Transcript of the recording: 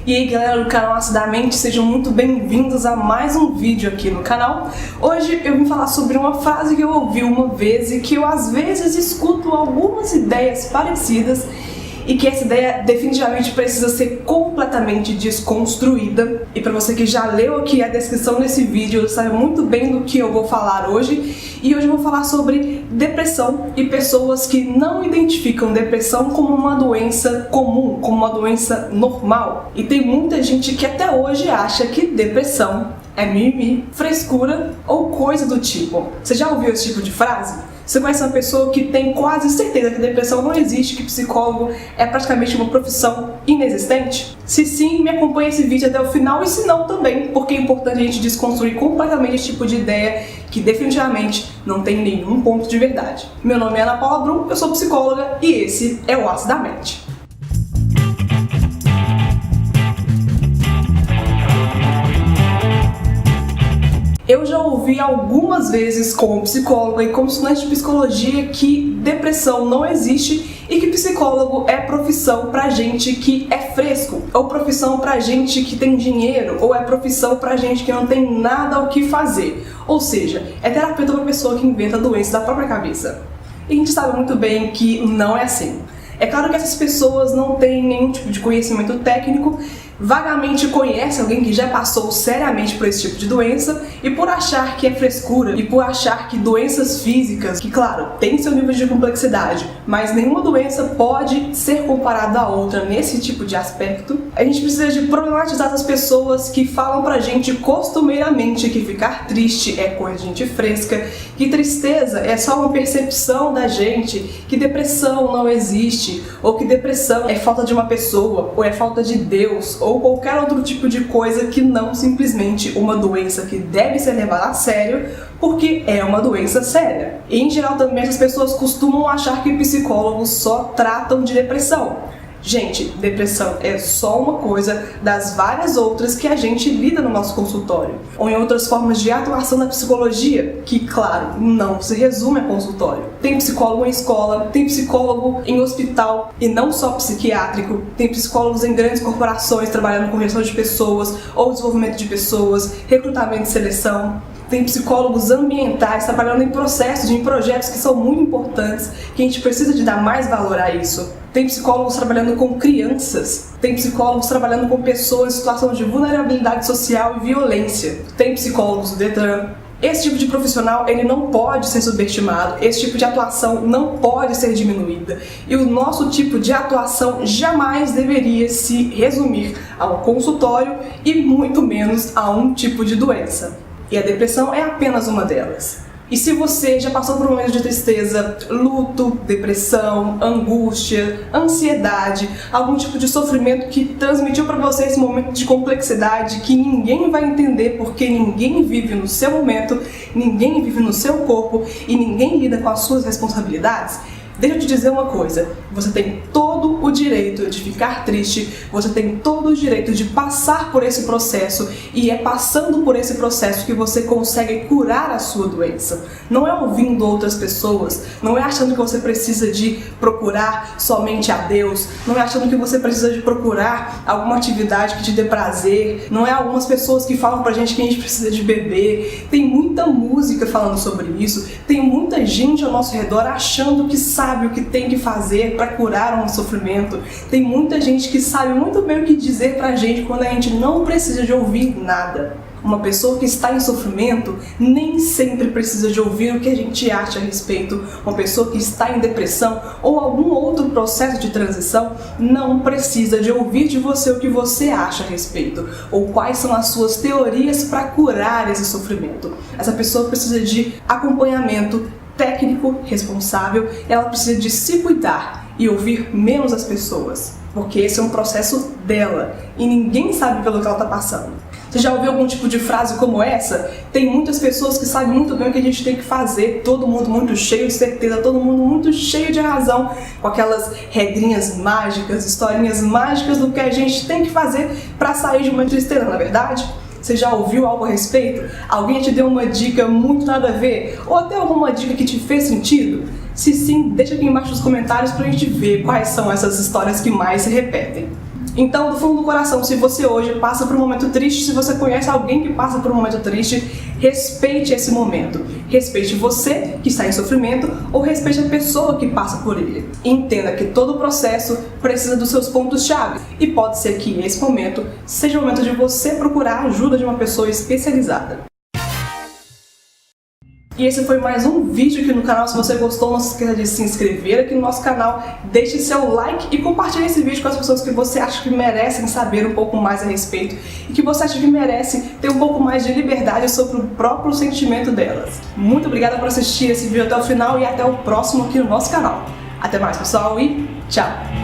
E aí galera do canal Acidamente, sejam muito bem-vindos a mais um vídeo aqui no canal. Hoje eu vim falar sobre uma frase que eu ouvi uma vez e que eu às vezes escuto algumas ideias parecidas e que essa ideia definitivamente precisa ser completamente desconstruída. E para você que já leu aqui a descrição desse vídeo, sabe muito bem do que eu vou falar hoje. E hoje eu vou falar sobre depressão e pessoas que não identificam depressão como uma doença comum, como uma doença normal. E tem muita gente que até hoje acha que depressão é mimimi, frescura ou coisa do tipo. Você já ouviu esse tipo de frase? Você conhece uma pessoa que tem quase certeza que depressão não existe, que psicólogo é praticamente uma profissão inexistente? Se sim, me acompanhe esse vídeo até o final, e se não também, porque é importante a gente desconstruir completamente esse tipo de ideia que definitivamente não tem nenhum ponto de verdade. Meu nome é Ana Paula Brum, eu sou psicóloga e esse é o Acidamente. Eu já ouvi algumas vezes como psicóloga e como estudante de psicologia que depressão não existe e que psicólogo é profissão pra gente que é fresco, ou profissão pra gente que tem dinheiro, ou é profissão pra gente que não tem nada o que fazer. Ou seja, é terapeuta pra pessoa que inventa doenças da própria cabeça. E a gente sabe muito bem que não é assim. É claro que essas pessoas não têm nenhum tipo de conhecimento técnico, vagamente conhecem alguém que já passou seriamente por esse tipo de doença, e por achar que é frescura, e por achar que doenças físicas, que claro, tem seu nível de complexidade, mas nenhuma doença pode ser comparada a outra nesse tipo de aspecto, a gente precisa de problematizar as pessoas que falam pra gente costumeiramente que ficar triste é coisa de gente fresca, que tristeza é só uma percepção da gente, que depressão não existe, ou que depressão é falta de uma pessoa, ou é falta de Deus, ou qualquer outro tipo de coisa que não simplesmente uma doença que deve ser levada a sério, porque é uma doença séria. E em geral também essas pessoas costumam achar que psicólogos só tratam de depressão. Gente, depressão é só uma coisa das várias outras que a gente lida no nosso consultório, ou em outras formas de atuação da psicologia, que, claro, não se resume a consultório. Tem psicólogo em escola, tem psicólogo em hospital, e não só psiquiátrico, tem psicólogos em grandes corporações trabalhando com gestão de pessoas, ou desenvolvimento de pessoas, recrutamento e seleção. Tem psicólogos ambientais trabalhando em processos, em projetos que são muito importantes, que a gente precisa de dar mais valor a isso. Tem psicólogos trabalhando com crianças, tem psicólogos trabalhando com pessoas em situação de vulnerabilidade social e violência, tem psicólogos do Detran. Esse tipo de profissional, ele não pode ser subestimado, esse tipo de atuação não pode ser diminuída. E o nosso tipo de atuação jamais deveria se resumir ao consultório e muito menos a um tipo de doença. E a depressão é apenas uma delas. E se você já passou por um momento de tristeza, luto, depressão, angústia, ansiedade, algum tipo de sofrimento que transmitiu para você esse momento de complexidade que ninguém vai entender porque ninguém vive no seu momento, ninguém vive no seu corpo e ninguém lida com as suas responsabilidades, deixa eu te dizer uma coisa, você tem todo o direito de ficar triste, você tem todo o direito de passar por esse processo, e é passando por esse processo que você consegue curar a sua doença. Não é ouvindo outras pessoas, não é achando que você precisa de procurar somente a Deus, não é achando que você precisa de procurar alguma atividade que te dê prazer, não é algumas pessoas que falam pra gente que a gente precisa de beber. Tem muita música falando sobre isso, tem muita gente ao nosso redor achando que sabe o que tem que fazer para curar um sofrimento. Tem muita gente que sabe muito bem o que dizer pra gente quando a gente não precisa de ouvir nada. Uma pessoa que está em sofrimento nem sempre precisa de ouvir o que a gente acha a respeito. Uma pessoa que está em depressão ou algum outro processo de transição não precisa de ouvir de você o que você acha a respeito, ou quais são as suas teorias para curar esse sofrimento. Essa pessoa precisa de acompanhamento técnico, responsável, ela precisa de se cuidar e ouvir menos as pessoas, porque esse é um processo dela e ninguém sabe pelo que ela está passando. Você já ouviu algum tipo de frase como essa? Tem muitas pessoas que sabem muito bem o que a gente tem que fazer, todo mundo muito cheio de certeza, todo mundo muito cheio de razão, com aquelas regrinhas mágicas, historinhas mágicas do que a gente tem que fazer para sair de uma tristeza, não é verdade? Você já ouviu algo a respeito? Alguém te deu uma dica muito nada a ver? Ou até alguma dica que te fez sentido? Se sim, deixa aqui embaixo nos comentários pra gente ver quais são essas histórias que mais se repetem. Então, do fundo do coração, se você hoje passa por um momento triste, se você conhece alguém que passa por um momento triste, respeite esse momento. Respeite você que está em sofrimento ou respeite a pessoa que passa por ele. Entenda que todo o processo precisa dos seus pontos-chave e pode ser que esse momento seja o momento de você procurar a ajuda de uma pessoa especializada. E esse foi mais um vídeo aqui no canal. Se você gostou, não se esqueça de se inscrever aqui no nosso canal, deixe seu like e compartilhe esse vídeo com as pessoas que você acha que merecem saber um pouco mais a respeito e que você acha que merece ter um pouco mais de liberdade sobre o próprio sentimento delas. Muito obrigada por assistir esse vídeo até o final e até o próximo aqui no nosso canal. Até mais, pessoal, e tchau!